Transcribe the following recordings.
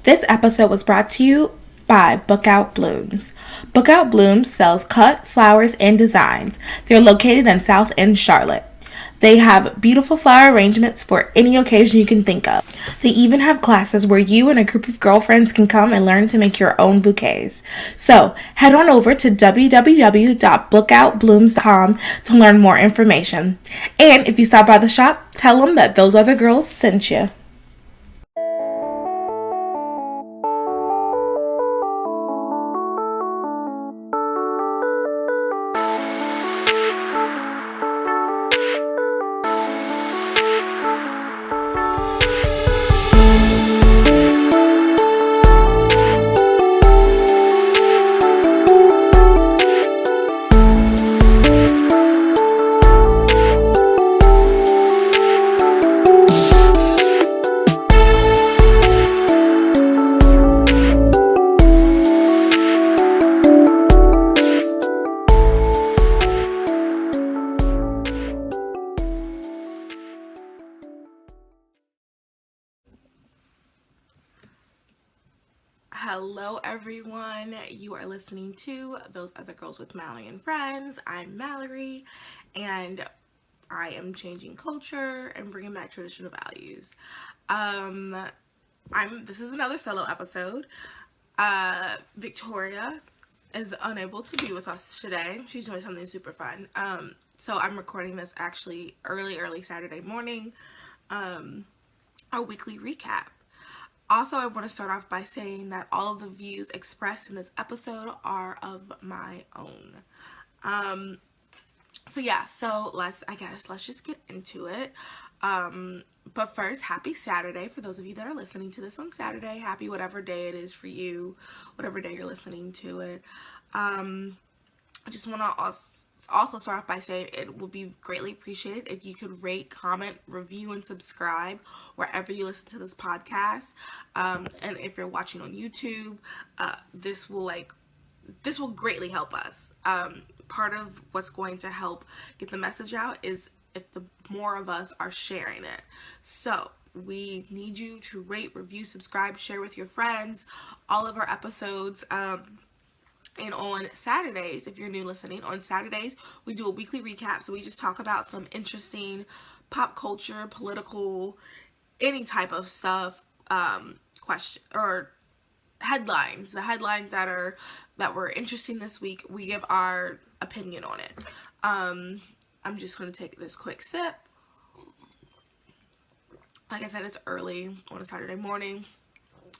This episode was brought to you by Bookout Blooms. Bookout Blooms sells cut, flowers, and designs. They're located in South End, Charlotte. They have beautiful flower arrangements for any occasion you can think of. They even have classes where you and a group of girlfriends can come and learn to make your own bouquets. So, head on over to www.bookoutblooms.com to learn more information. And if you stop by the shop, tell them that those other girls sent you. Hello everyone, you are listening to Those Other Girls with Mallory and Friends. I'm Mallory and I am changing culture and bringing back traditional values. This is another solo episode. Victoria is unable to be with us today. She's doing something super fun. So I'm recording this actually early Saturday morning, a weekly recap. Also, I want to start off by saying that all of the views expressed in this episode are of my own. So let's just get into it. But first, happy Saturday for those of you that are listening to this on Saturday. Happy whatever day it is for you, whatever day you're listening to it. I just want to also start off by saying it would be greatly appreciated if you could rate, comment, review, and subscribe wherever you listen to this podcast. And if you're watching on YouTube, this will greatly help us. Part of what's going to help get the message out is if the more of us are sharing it. So we need you to rate, review, subscribe, share with your friends all of our episodes. And on Saturdays, if you're new listening, on Saturdays, we do a weekly recap. So we just talk about some interesting pop culture, political, any type of stuff, question or headlines. The headlines that were interesting this week, we give our opinion on it. I'm just going to take this quick sip. Like I said, it's early on a Saturday morning.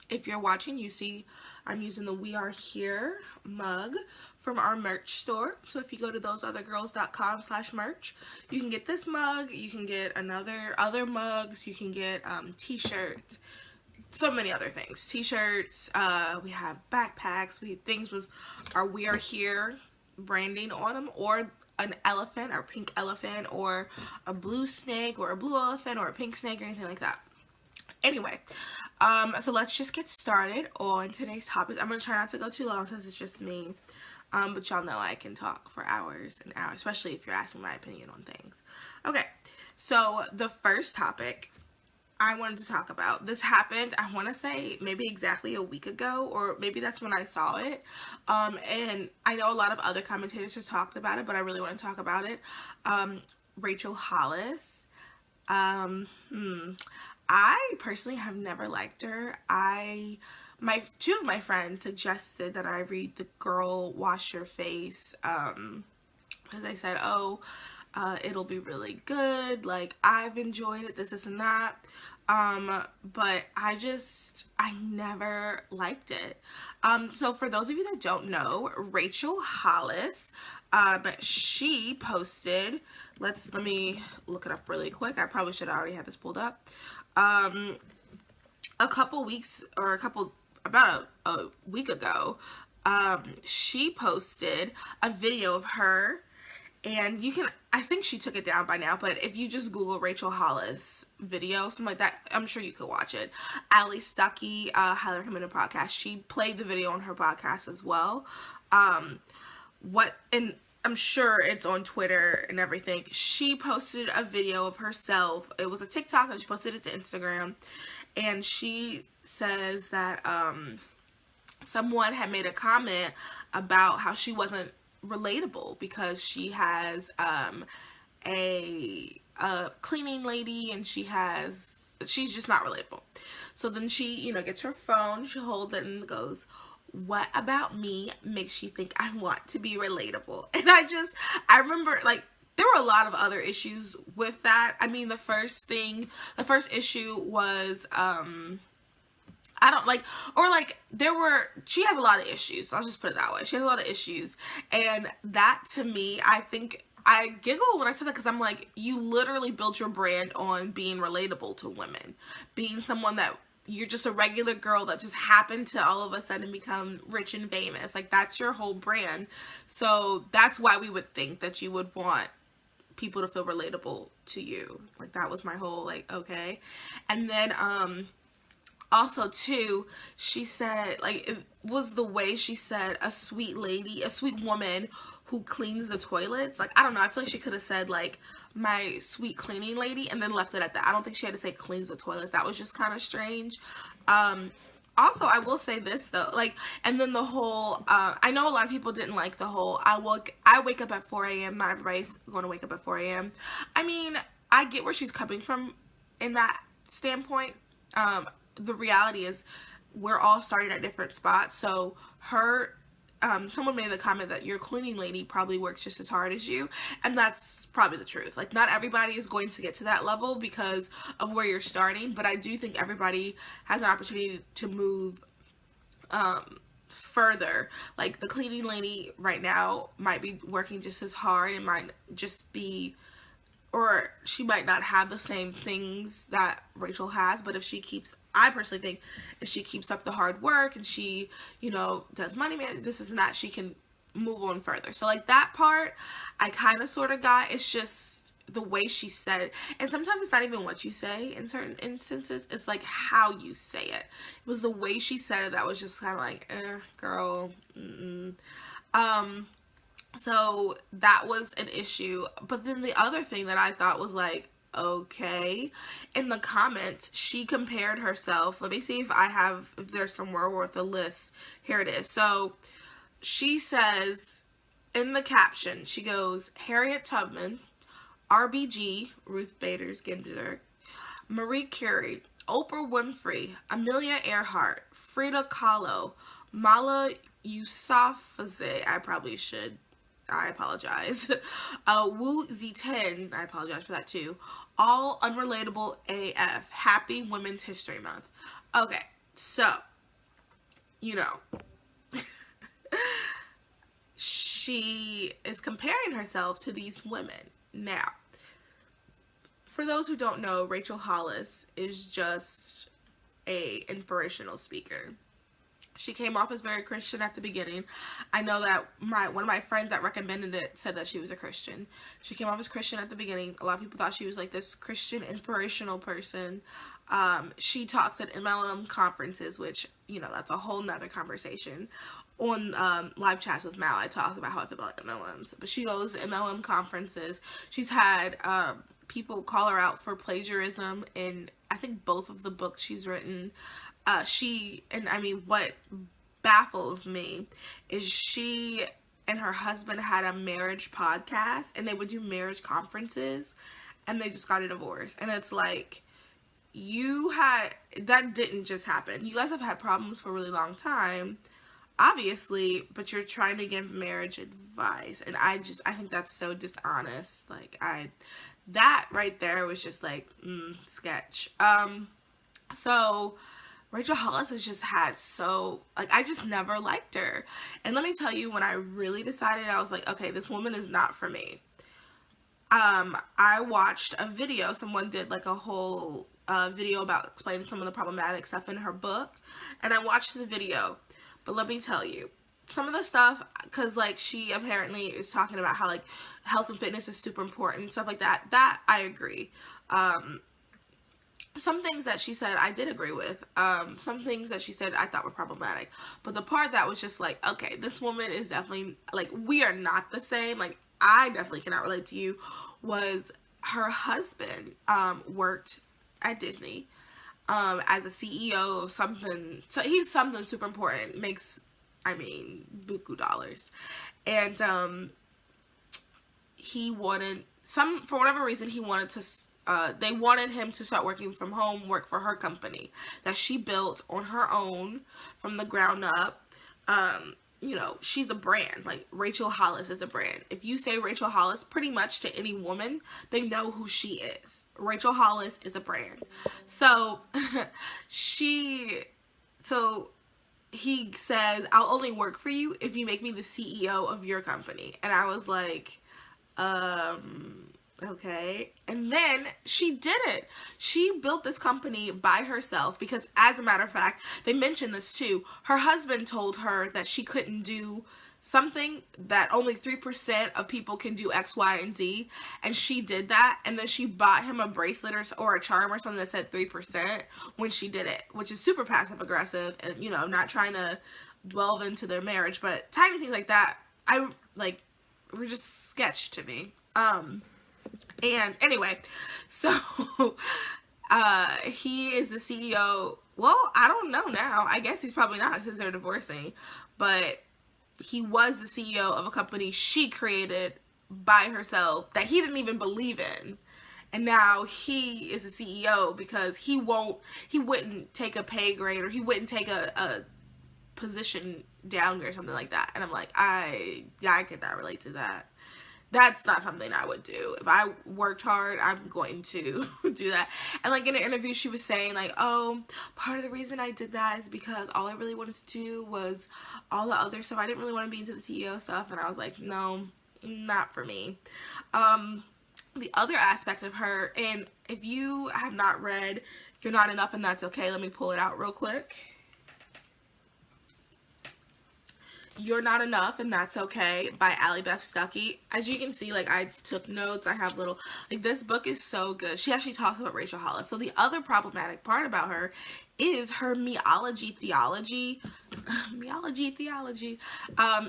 If you're watching, you see I'm using the We Are Here mug from our merch store. So if you go to thoseothergirls.com/merch, you can get this mug. You can get other mugs. You can get t-shirts, so many other things. T-shirts. We have backpacks. We have things with our We Are Here branding on them, or an elephant, or pink elephant, or a blue snake, or a blue elephant, or a pink snake, or anything like that. Anyway, so let's just get started on today's topic. I'm going to try not to go too long since it's just me, but y'all know I can talk for hours and hours, especially if you're asking my opinion on things. Okay, so the first topic I wanted to talk about, this happened, I want to say maybe exactly a week ago, or maybe that's when I saw it, and I know a lot of other commentators have talked about it, but I really want to talk about it. Rachel Hollis. I personally have never liked her. Two of my friends suggested that I read The Girl Wash Your Face, because they said, it'll be really good, like, I've enjoyed it, this and that, but I never liked it. So for those of you that don't know, Rachel Hollis, she posted, let me look it up really quick, I probably should have already had this pulled up, about a week ago, she posted a video of her, and I think she took it down by now, but if you just Google Rachel Hollis video, something like that, I'm sure you could watch it. Ali Stuckey, highly recommended podcast, she played the video on her podcast as well. And I'm sure it's on Twitter and everything. She posted a video of herself. It was a TikTok and she posted it to Instagram. and she says that someone had made a comment about how she wasn't relatable because she has a cleaning lady, and she's just not relatable. So then she, you know, gets her phone, she holds it and goes, "What about me makes you think I want to be relatable?" And I remember, like, there were a lot of other issues with that. I mean, the first issue was, she has a lot of issues. I'll just put it that way. She has a lot of issues. And that, to me, I think, I giggle when I say that because I'm like, you literally built your brand on being relatable to women. Being someone that you're just a regular girl that just happened to all of a sudden become rich and famous. Like, that's your whole brand. So that's why we would think that you would want people to feel relatable to you. Like, that was my whole, like, okay. And then, also, too, she said, like, it was the way she said a sweet woman who cleans the toilets. Like, I don't know, I feel like she could have said, like, my sweet cleaning lady, and then left it at that. I don't think she had to say cleans the toilets. That was just kind of strange. Also, I will say this, though, like, and then the whole, I know a lot of people didn't like the whole, I wake up at 4 a.m., not everybody's going to wake up at 4 a.m. I mean, I get where she's coming from in that standpoint. The reality is we're all starting at different spots. So someone made the comment that your cleaning lady probably works just as hard as you, and that's probably the truth. Like, not everybody is going to get to that level because of where you're starting, but I do think everybody has an opportunity to move further. Like, the cleaning lady right now might be working just as hard, and might just be, or she might not have the same things that Rachel has, but I personally think if she keeps up the hard work and she, you know, does money management, this and that, she can move on further. So, like, that part, I kind of sort of got. It's just the way she said it. And sometimes it's not even what you say in certain instances. It's, like, how you say it. It was the way she said it that was just kind of like, girl, So that was an issue. But then the other thing that I thought was like, okay, in the comments, she compared herself. Let me see if there's somewhere with a list. Here it is. So she says in the caption, she goes, Harriet Tubman, RBG, Ruth Bader Ginsburg, Marie Curie, Oprah Winfrey, Amelia Earhart, Frida Kahlo, Mala Yousafzai, I apologize. Wu Zetian, I apologize for that too. All unrelatable AF. Happy Women's History Month. Okay, so, you know, she is comparing herself to these women. Now, for those who don't know, Rachel Hollis is just a inspirational speaker. She came off as very Christian at the beginning. I know that one of my friends that recommended it said that she was a Christian. She came off as Christian at the beginning. A lot of people thought she was like this Christian inspirational person. She talks at MLM conferences, which, you know, that's a whole nother conversation. On live chats with Mal, I talk about how I feel about MLMs. But she goes to MLM conferences. She's had people call her out for plagiarism in, I think, both of the books she's written. What baffles me is she and her husband had a marriage podcast, and they would do marriage conferences, and they just got a divorce. And it's like, that didn't just happen. You guys have had problems for a really long time, obviously, but you're trying to give marriage advice. And I think that's so dishonest. Like, that right there was just like, sketch. So Rachel Hollis has just had I just never liked her. And let me tell you, when I really decided, I was like, okay, this woman is not for me. I watched a video. Someone did like a whole video about explaining some of the problematic stuff in her book. And I watched the video. But let me tell you, some of the stuff, because like she apparently is talking about how like health and fitness is super important, stuff like that. That I agree. Some things that she said I did agree with. Some things that she said I thought were problematic. But the part that was just like, okay, this woman is definitely, like, we are not the same. Like, I definitely cannot relate to you. Was her husband worked at Disney. as a CEO of something. So he's something super important, makes, I mean, buku dollars. And he wanted, for whatever reason, he wanted to, they wanted him to start working from home, work for her company that she built on her own from the ground up. You know, she's a brand. Like, Rachel Hollis is a brand. If you say Rachel Hollis pretty much to any woman, they know who she is. Rachel Hollis is a brand. So he says, I'll only work for you if you make me the CEO of your company. And I was like, okay. And then she did it. She built this company by herself because, as a matter of fact, they mentioned this too. Her husband told her that she couldn't do something, that only 3% of people can do X, Y, and Z. And she did that. And then she bought him a bracelet or a charm or something that said 3% when she did it, which is super passive aggressive and, you know, not trying to delve into their marriage. But tiny things like that, were just sketch to me. And anyway, so, he is the CEO. Well, I don't know now. I guess he's probably not since they're divorcing, but he was the CEO of a company she created by herself that he didn't even believe in. And now he is the CEO because he wouldn't take a pay grade, or he wouldn't take a position downgrade or something like that. And I'm like, I could not relate to that. That's not something I would do. If I worked hard, I'm going to do that. And like in an interview, she was saying like, oh, part of the reason I did that is because all I really wanted to do was all the other stuff. I didn't really want to be into the CEO stuff. And I was like, no, not for me. The other aspect of her, and if you have not read You're Not Enough and That's Okay, let me pull it out real quick. You're Not Enough and That's Okay by Allie Beth Stuckey. As you can see, like, I took notes. I have little, like, this book is so good. She actually talks about Rachel Hollis. So the other problematic part about her is her meology theology.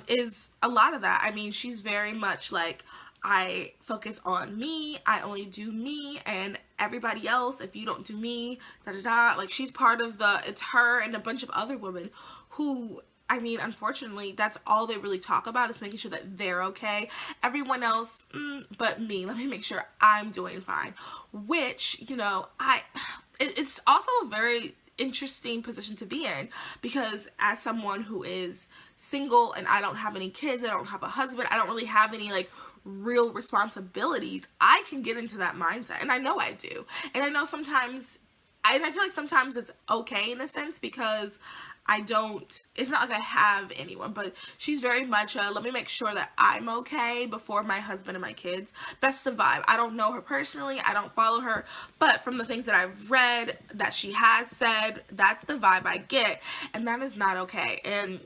Is a lot of that. I mean, she's very much like, I focus on me, I only do me, and everybody else, if you don't do me, da-da-da. Like, she's part of it's her and a bunch of other women who, I mean, unfortunately, that's all they really talk about, is making sure that they're okay. Everyone else, but me. Let me make sure I'm doing fine. Which, you know, it's also a very interesting position to be in, because as someone who is single and I don't have any kids, I don't have a husband, I don't really have any, like, real responsibilities, I can get into that mindset. And I know I do. And I know sometimes, and I feel like sometimes it's okay in a sense, because it's not like I have anyone, but she's very much let me make sure that I'm okay before my husband and my kids. That's the vibe. I don't know her personally, I don't follow her, but from the things that I've read that she has said, that's the vibe I get, and that is not okay. And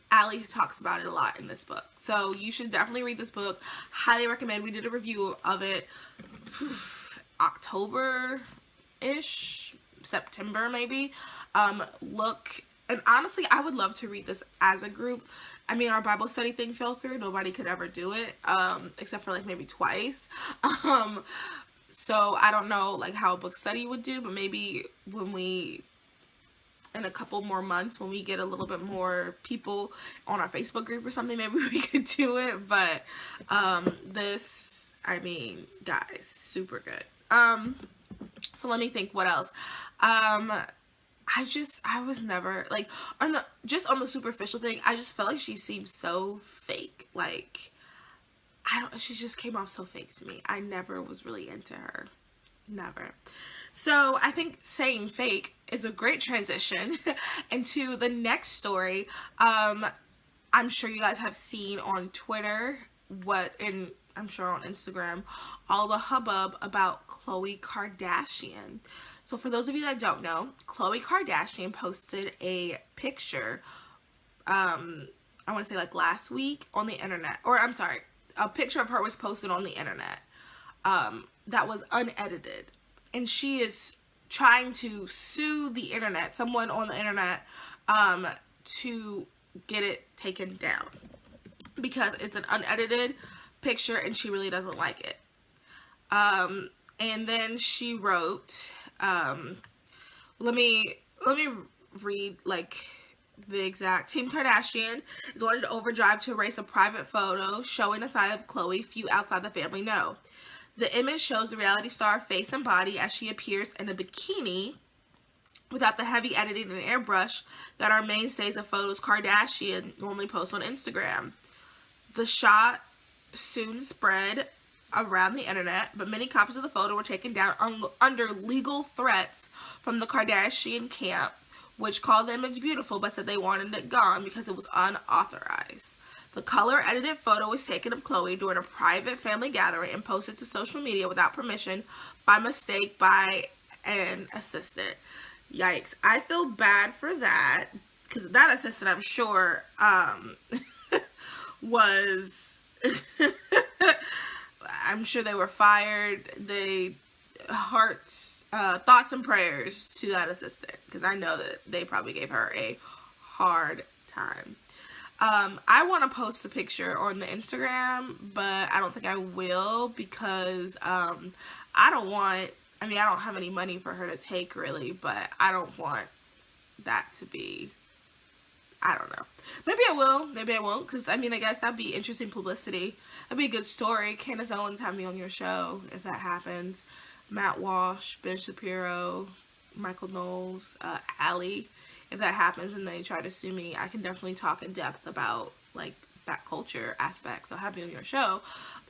Allie talks about it a lot in this book, so you should definitely read this book. Highly recommend. We did a review of it October-ish, September maybe. Look, and honestly, I would love to read this as a group. I mean, our Bible study thing fell through. Nobody could ever do it, except for like maybe twice. So I don't know like how a book study would do, but maybe in a couple more months, when we get a little bit more people on our Facebook group or something, maybe we could do it. But this, I mean, guys, super good. So let me think what else. I was never like, on the superficial thing, I just felt like she seemed so fake. Like, she just came off so fake to me. I never was really into her. Never. So I think saying fake is a great transition into the next story. I'm sure you guys have seen on Twitter and I'm sure on Instagram, all the hubbub about Khloe Kardashian. So for those of you that don't know, Khloe Kardashian posted a picture, I want to say like last week on the internet, or I'm sorry, a picture of her was posted on the internet, that was unedited. And she is trying to sue the internet, someone on the internet, to get it taken down, because it's an unedited picture and she really doesn't like it. And then she wrote, Let me read like the exact. Team Kardashian is wanted to overdrive to erase a private photo showing a side of Khloe few outside the family know. The image shows the reality star face and body as she appears in a bikini without the heavy editing and airbrush that are mainstays of photos Kardashian normally posts on Instagram. The shot soon spread around the internet, but many copies of the photo were taken down under legal threats from the Kardashian camp, which called the image beautiful but said they wanted it gone because it was unauthorized. The color-edited photo was taken of Khloe during a private family gathering and posted to social media without permission by mistake by an assistant. Yikes. I feel bad for that, because that assistant, I'm sure, was... I'm sure they were fired. Thoughts and prayers to that assistant, because I know that they probably gave her a hard time. I want to post a picture on the Instagram, but I don't think I will, because I don't have any money for her to take, really, but I don't want that to be, I don't know. Maybe I will, maybe I won't, because, I guess that'd be interesting publicity. That'd be a good story. Candace Owens, have me on your show if that happens. Matt Walsh, Ben Shapiro, Michael Knowles, Allie. If that happens and they try to sue me, I can definitely talk in depth about, like, that culture aspect. So have me on your show.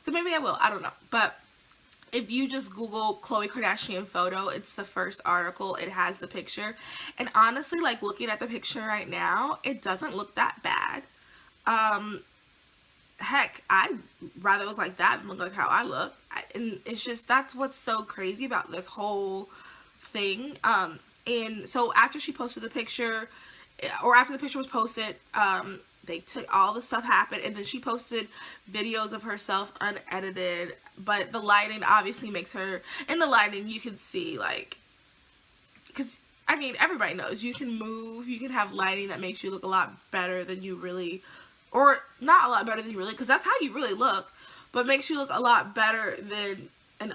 So maybe I will. I don't know. But if you just Google Khloe Kardashian photo, it's the first article. It has the picture. And honestly, like, looking at the picture right now, it doesn't look that bad. Heck, I'd rather look like that than look like how I look. And it's just, that's what's so crazy about this whole thing. And so after she posted the picture, or after the picture was posted, they took all the stuff happened, and then she posted videos of herself unedited, but the lighting obviously makes her, in the lighting you can see, like, because everybody knows you can move, you can have lighting that makes you look a lot better than you really, or not a lot better than you really, because that's how you really look, but makes you look a lot better than a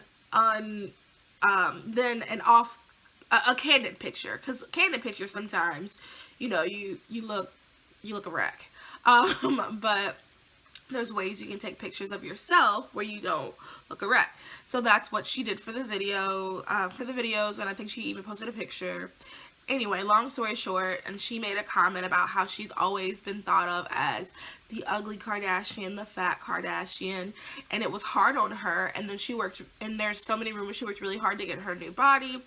candid picture, because candid pictures sometimes, you look a wreck. But there's ways you can take pictures of yourself where you don't look a wreck. So that's what she did for the video, for the videos, and I think she even posted a picture. Anyway, long story short, and she made a comment about how she's always been thought of as the ugly Kardashian, the fat Kardashian, and it was hard on her, and then she worked, and there's so many rumors she worked really hard to get her new body,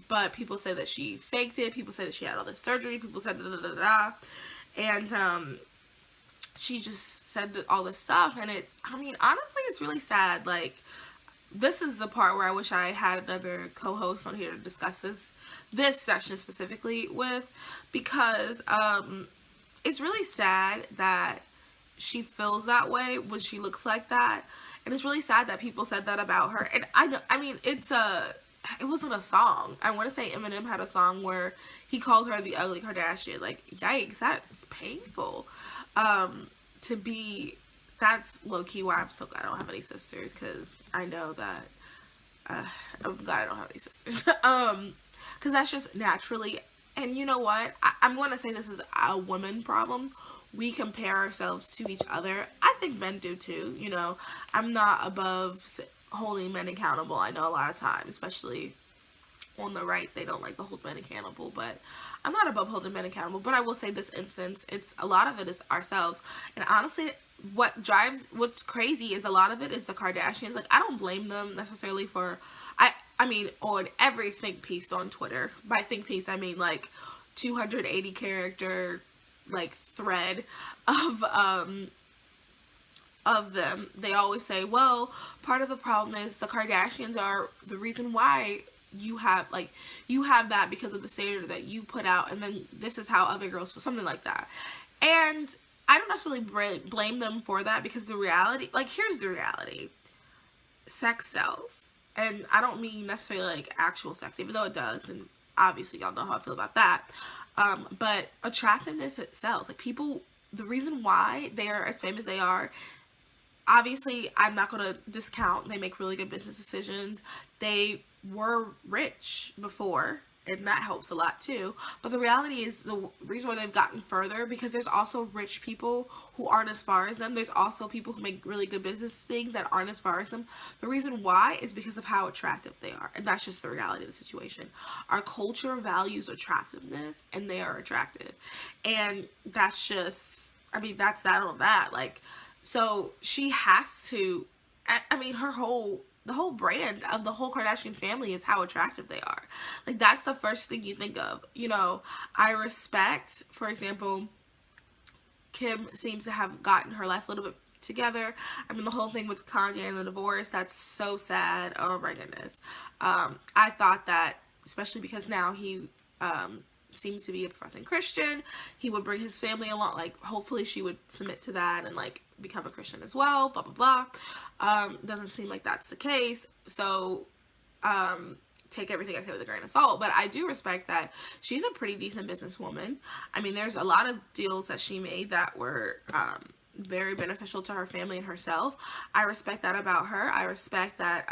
but people say that she faked it, people say that she had all this surgery, people said da-da-da-da-da, and she just said all this stuff, and honestly, it's really sad. Like, this is the part where I wish I had another co-host on here to discuss this session specifically with, because it's really sad that she feels that way when she looks like that, and it's really sad that people said that about her. And it wasn't a song. I want to say Eminem had a song where he called her the ugly Kardashian. Like, yikes, that's painful. That's low-key why I'm so glad I don't have any sisters, because I know that, I'm glad I don't have any sisters, because that's just naturally, and you know what, I'm going to say this is a woman problem. We compare ourselves to each other. I think men do too, I'm not above holding men accountable. I know a lot of times, especially on the right, they don't like to hold men accountable, but I'm not above holding men accountable. But I will say this instance, a lot of it is ourselves, and honestly, what's crazy is a lot of it is the Kardashians. Like, I don't blame them necessarily for, on every think piece on Twitter. By think piece, I mean like 280 character like thread of them. They always say, well, part of the problem is the Kardashians are the reason why you have that, because of the standard that you put out, and then this is how other girls feel, something like that. And I don't necessarily blame them for that, because the reality, like, here's the reality. Sex sells. And I don't mean necessarily, like, actual sex, even though it does, and obviously y'all know how I feel about that. But attractiveness, it sells. Like, people, the reason why they are as famous as they are, obviously, I'm not going to discount, they make really good business decisions. They were rich before, and that helps a lot too. But the reality is, the reason why they've gotten further, because there's also rich people who aren't as far as them. There's also people who make really good business things that aren't as far as them. The reason why is because of how attractive they are. And that's just the reality of the situation. Our culture values attractiveness, and they are attractive. And that's just, I mean, that's that on that. Like, so she has to, I mean, the whole brand of the whole Kardashian family is how attractive they are. Like, that's the first thing you think of. You know, I respect, for example, Kim seems to have gotten her life a little bit together. I mean, the whole thing with Kanye and the divorce, that's so sad. Oh my goodness. I thought that, especially because now he seemed to be a professing Christian, he would bring his family along. Like, hopefully she would submit to that and, like, become a Christian as well, blah blah blah. Doesn't seem like that's the case, so take everything I say with a grain of salt. But I do respect that she's a pretty decent businesswoman. I mean, there's a lot of deals that she made that were very beneficial to her family and herself. I respect that about her. I respect that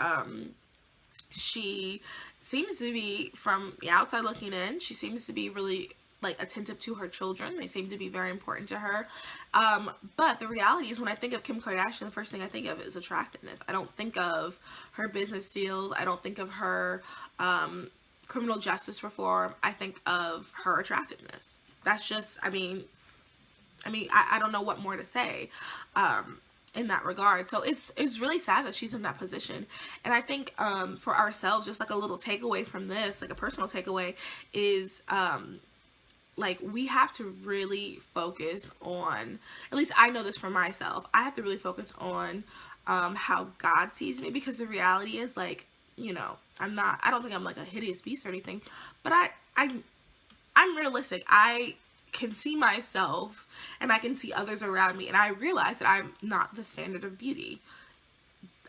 she seems to be, from the outside looking in, she seems to be really, like, attentive to her children. They seem to be very important to her. But the reality is, when I think of Kim Kardashian, the first thing I think of is attractiveness. I don't think of her business deals. I don't think of her criminal justice reform. I think of her attractiveness. That's just, I mean, I don't know what more to say in that regard. So it's really sad that she's in that position. And I think for ourselves, just like a little takeaway from this, like a personal takeaway, is like, we have to really focus on, at least I know this for myself, I have to really focus on how God sees me, because the reality is, like, you know, I don't think I'm like a hideous beast or anything, but I'm realistic. I can see myself and I can see others around me, and I realize that I'm not the standard of beauty.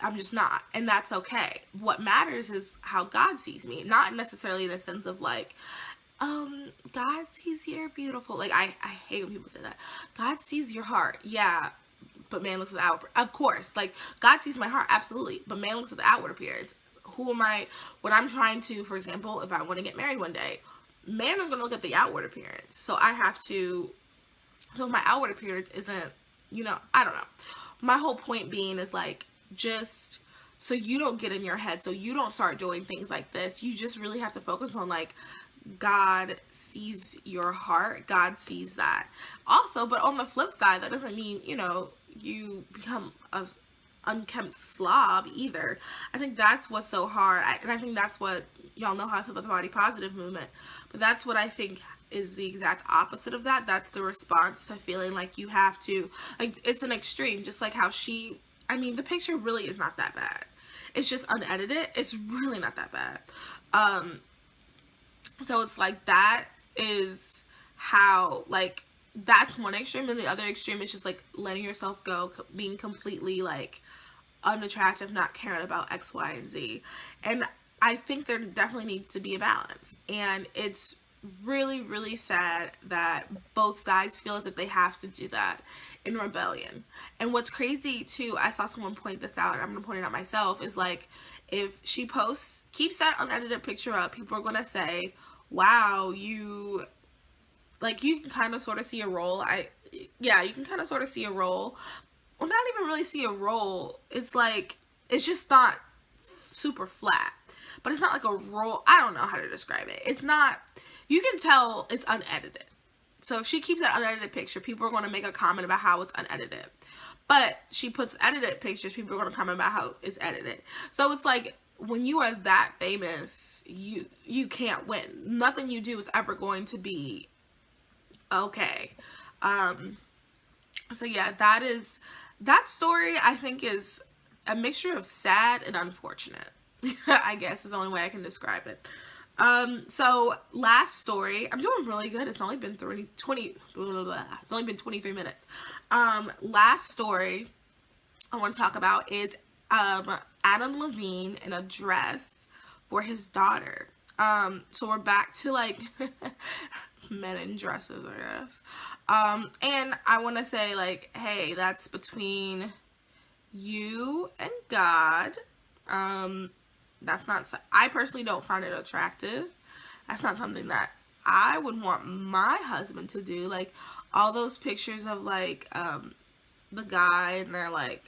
I'm just not, and that's okay. What matters is how God sees me, not necessarily in the sense of, like, God sees you're beautiful. Like, I hate when people say that. God sees your heart. Yeah, but man looks at the outward. Of course, like, God sees my heart, absolutely, but man looks at the outward appearance. Who am I, when I'm trying to, for example, if I want to get married one day, man is going to look at the outward appearance. So I have to, so if my outward appearance isn't, you know, I don't know. My whole point being is, like, just so you don't get in your head, so you don't start doing things like this, you just really have to focus on, like, God sees your heart. God sees that. Also, but on the flip side, that doesn't mean, you know, you become a unkempt slob either. I think that's what's so hard. And I think that's what, y'all know how I feel about the body positive movement, but that's what I think is the exact opposite of that. That's the response to feeling like you have to, like, it's an extreme, just like how she, I mean, the picture really is not that bad. It's just unedited. It's really not that bad. So it's like, that is how, like, that's one extreme, and the other extreme is just, like, letting yourself go, being completely, like, unattractive, not caring about X, Y, and Z. And I think there definitely needs to be a balance, and it's really, really sad that both sides feel as if they have to do that in rebellion. And what's crazy too, I saw someone point this out, and I'm gonna point it out myself, is, like, if she keeps that unedited picture up, people are gonna say, wow, you can kind of sort of see a roll. You can kind of sort of see a roll. Well, not even really see a roll. It's like, it's just not super flat, but it's not like a roll. I don't know how to describe it. It's not, you can tell it's unedited. So if she keeps that unedited picture, people are going to make a comment about how it's unedited. But she puts edited pictures, people are going to comment about how it's edited. So it's like, when you are that famous, you can't win. Nothing you do is ever going to be okay. So yeah, that story, I think, is a mixture of sad and unfortunate. I guess is the only way I can describe it. So last story, I'm doing really good. It's only been 23 minutes. Last story I want to talk about is Adam Levine in a dress for his daughter. So we're back to, like, men in dresses, I guess. And I want to say, like, hey, that's between you and God. That's not, I personally don't find it attractive. That's not something that I would want my husband to do. Like, all those pictures of, like, the guy, and they're, like,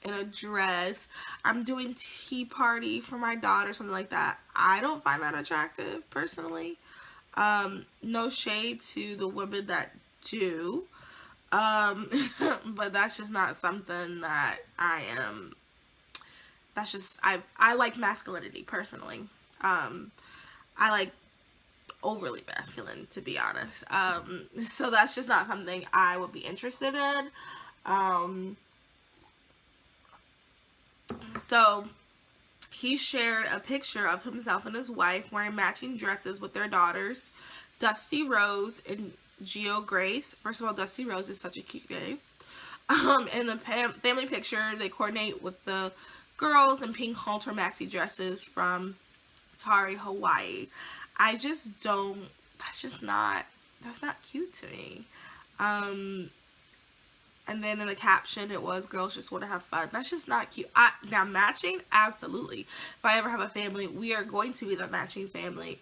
in a dress. I'm doing tea party for my daughter, something like that. I don't find that attractive, personally. No shade to the women that do. But that's just not something that I am. That's just, I like masculinity, personally. I like overly masculine, to be honest. So that's just not something I would be interested in. So he shared a picture of himself and his wife wearing matching dresses with their daughters, Dusty Rose and Geo Grace. First of all, Dusty Rose is such a cute name. In the family picture, they coordinate with the girls in pink halter maxi dresses from Tari, Hawaii. I just don't, that's not cute to me. And then in the caption, it was, girls just want to have fun. That's just not cute. Now, matching, absolutely. If I ever have a family, we are going to be the matching family.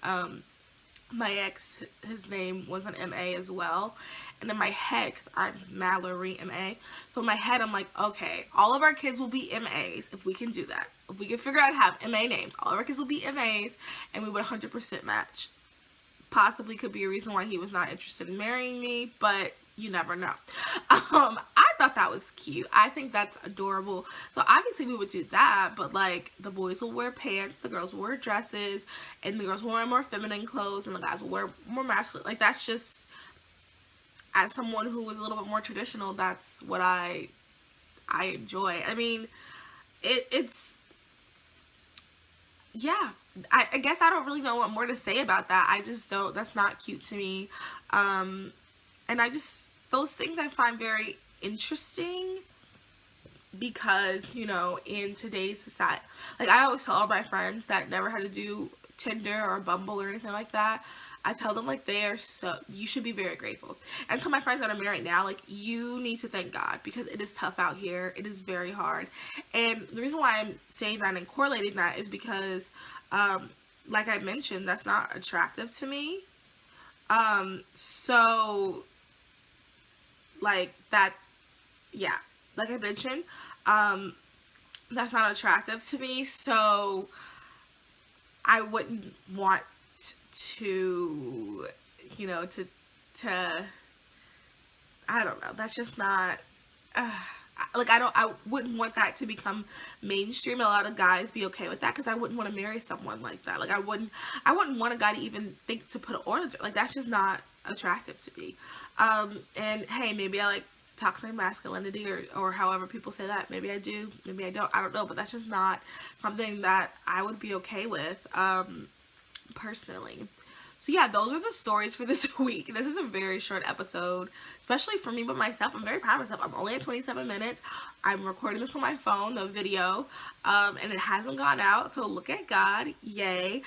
My ex, his name was an M.A. as well. And in my head, because I'm Mallory M.A., so in my head, I'm like, okay, all of our kids will be M.A.s if we can do that. If we can figure out how to have M.A. names, all of our kids will be M.A.s, and we would 100% match. Possibly could be a reason why he was not interested in marrying me, but you never know. I thought that was cute. I think that's adorable. So obviously we would do that, but like the boys will wear pants, the girls will wear dresses, and the girls will wear more feminine clothes, and the guys will wear more masculine. Like, that's just, as someone who is a little bit more traditional, that's what I enjoy. I mean, it's yeah. I guess I don't really know what more to say about that. I just don't, that's not cute to me. And I just, those things I find very interesting because, you know, in today's society, like, I always tell all my friends that never had to do Tinder or Bumble or anything like that, I tell them, like, you should be very grateful. And to my friends that are married now, like, you need to thank God, because it is tough out here. It is very hard. And the reason why I'm saying that and correlating that is because, like I mentioned, that's not attractive to me. So, like, that, yeah, like I mentioned, that's not attractive to me, so I wouldn't want to, you know, to I don't know, that's just not, like, I wouldn't want that to become mainstream. A lot of guys be okay with that, because I wouldn't want to marry someone like that. Like, I wouldn't want a guy to even think to put an order, like, that's just not attractive to me. And hey, maybe I like toxic masculinity, or however people say that. Maybe I do, maybe I don't know, but that's just not something that I would be okay with, personally. So yeah, those are the stories for this week. This is a very short episode, especially for me, but myself. I'm very proud of myself. I'm only at 27 minutes. I'm recording this on my phone, the video, and it hasn't gone out, so look at God, yay.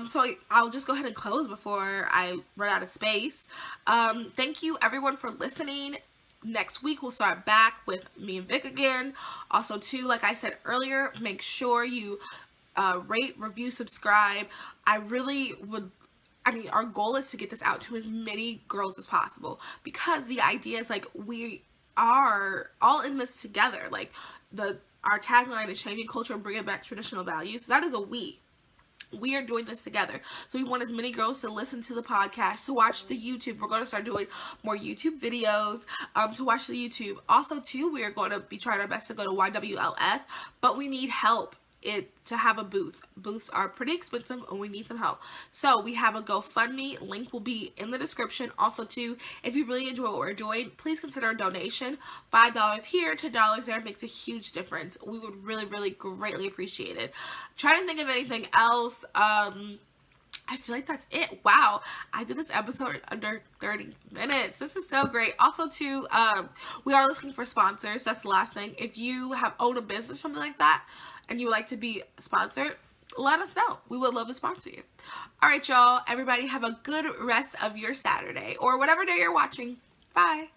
So I'll just go ahead and close before I run out of space. Thank you everyone for listening. Next week we'll start back with me and Vic again. Also too, like I said earlier, make sure you rate, review, subscribe. I really would, I mean, our goal is to get this out to as many girls as possible, because the idea is, like, we are all in this together. Like, our tagline is changing culture and bringing back traditional values. So that is a we are doing this together. So we want as many girls to listen to the podcast, to watch the YouTube. We're going to start doing more YouTube videos, to watch the YouTube. Also too, we are going to be trying our best to go to YWLS, but we need help to have a booth. Booths are pretty expensive and we need some help. So we have a GoFundMe, link will be in the description. Also too, if you really enjoy what we're doing, please consider a donation. $5 here, $10 there makes a huge difference. We would really, really greatly appreciate it. Try to think of anything else. I feel like that's it. Wow, I did this episode under 30 minutes. This is so great. Also too, we are looking for sponsors. That's the last thing. If you own a business, something like that, and you would like to be sponsored, let us know. We would love to sponsor you. All right, y'all. Everybody have a good rest of your Saturday, or whatever day you're watching. Bye.